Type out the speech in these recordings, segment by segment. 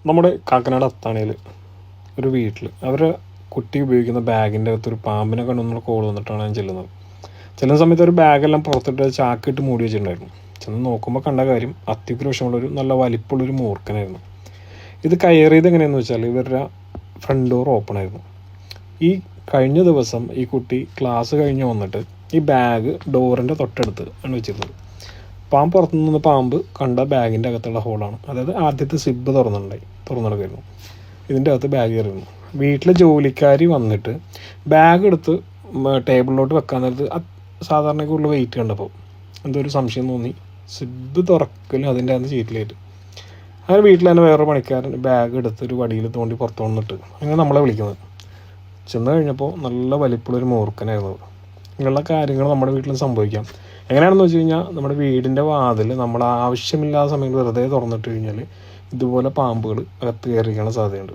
നമ്മുടെ കാക്കനാട് അത്താണിയിൽ ഒരു വീട്ടിൽ അവരുടെ കുട്ടി ഉപയോഗിക്കുന്ന ബാഗിൻ്റെ അകത്ത് ഒരു പാമ്പിനെ കണ്ടെന്നുള്ള കോൾ വന്നിട്ടാണ് ഞാൻ ചെല്ലുന്ന സമയത്ത് ഒരു ബാഗെല്ലാം പുറത്തിട്ട് ചാക്കിട്ട് മൂടി വെച്ചിട്ടുണ്ടായിരുന്നു. ചെന്ന് നോക്കുമ്പോൾ കണ്ട കാര്യം അത്യുഗ്രവശമുള്ളൊരു നല്ല വലിപ്പമുള്ളൊരു മൂർഖനായിരുന്നു. ഇത് കയറിയത് എങ്ങനെയാണെന്ന് വെച്ചാൽ ഇവരുടെ ഫ്രണ്ട് ഡോർ ഓപ്പൺ ആയിരുന്നു. ഈ കഴിഞ്ഞ ദിവസം ഈ കുട്ടി ക്ലാസ് കഴിഞ്ഞ് വന്നിട്ട് ഈ ബാഗ് ഡോറിൻ്റെ തൊട്ടടുത്ത് ആണ് വെച്ചിരുന്നത്. പുറത്തുനിന്ന് പാമ്പ് കണ്ട ബാഗിൻ്റെ അകത്തുള്ള ഹോളാണ്. അതായത് ആദ്യത്തെ സിബ് തുറന്നിടക്കായിരുന്നു. ഇതിൻ്റെ അകത്ത് ബാഗ് കയറിയിരുന്നു. വീട്ടിലെ ജോലിക്കാരി വന്നിട്ട് ബാഗ് എടുത്ത് ടേബിളിലോട്ട് വെക്കാൻ നേരത്ത് സാധാരണക്കുള്ള വെയിറ്റ് കണ്ടപ്പോൾ എന്തോ ഒരു സംശയം തോന്നി. സിബ് തുറക്കലും അതിൻ്റെ അകത്ത് ചീറ്റിലായിട്ട് അങ്ങനെ വീട്ടിൽ തന്നെ വേറെ പണിക്കാരൻ ബാഗ് എടുത്ത് ഒരു വടിയിൽ തോണ്ടി പുറത്തു വന്നിട്ട് അങ്ങനെ നമ്മളെ വിളിക്കുന്നത്. ചെന്ന് കഴിഞ്ഞപ്പോൾ നല്ല വലിപ്പമുള്ളൊരു മൂർഖനായിരുന്നു. ഇങ്ങനെയുള്ള കാര്യങ്ങൾ നമ്മുടെ വീട്ടിൽ സംഭവിക്കാം. എങ്ങനെയാണെന്ന് വെച്ച് കഴിഞ്ഞാൽ നമ്മുടെ വീടിൻ്റെ വാതിൽ നമ്മൾ ആവശ്യമില്ലാത്ത സമയത്ത് വെറുതെ തുറന്നിട്ട് കഴിഞ്ഞാൽ ഇതുപോലെ പാമ്പുകൾ അകത്ത് കയറിക്കാനുള്ള സാധ്യതയുണ്ട്.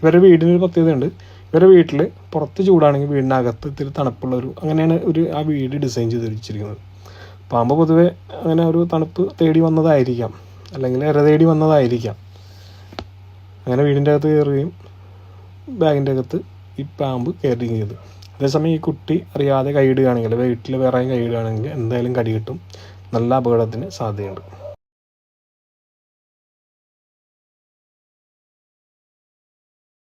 ഇവരുടെ വീടിനൊരു പ്രത്യേകതയുണ്ട്. ഇവരുടെ വീട്ടിൽ പുറത്ത് ചൂടാണെങ്കിൽ വീടിനകത്ത് ഇത്തിരി തണുപ്പുള്ളൊരു അങ്ങനെയാണ് ആ വീട് ഡിസൈൻ ചെയ്ത് വെച്ചിരിക്കുന്നത്. പാമ്പ് പൊതുവെ അങ്ങനെ ഒരു തണുപ്പ് തേടി വന്നതായിരിക്കാം, അല്ലെങ്കിൽ ഇര തേടി വന്നതായിരിക്കാം. അങ്ങനെ വീടിൻ്റെ അകത്ത് കയറുകയും ബാഗിൻ്റെ അകത്ത് ഈ പാമ്പ് കയറുകയും ചെയ്തു. അതേസമയം ഈ കുട്ടി അറിയാതെ കൈയിടുകയാണെങ്കിൽ വീട്ടിൽ വേറെ കൈയിടുകയാണെങ്കിൽ എന്തായാലും കടി കിട്ടും. നല്ല അപകടത്തിന് സാധ്യതയുണ്ട്.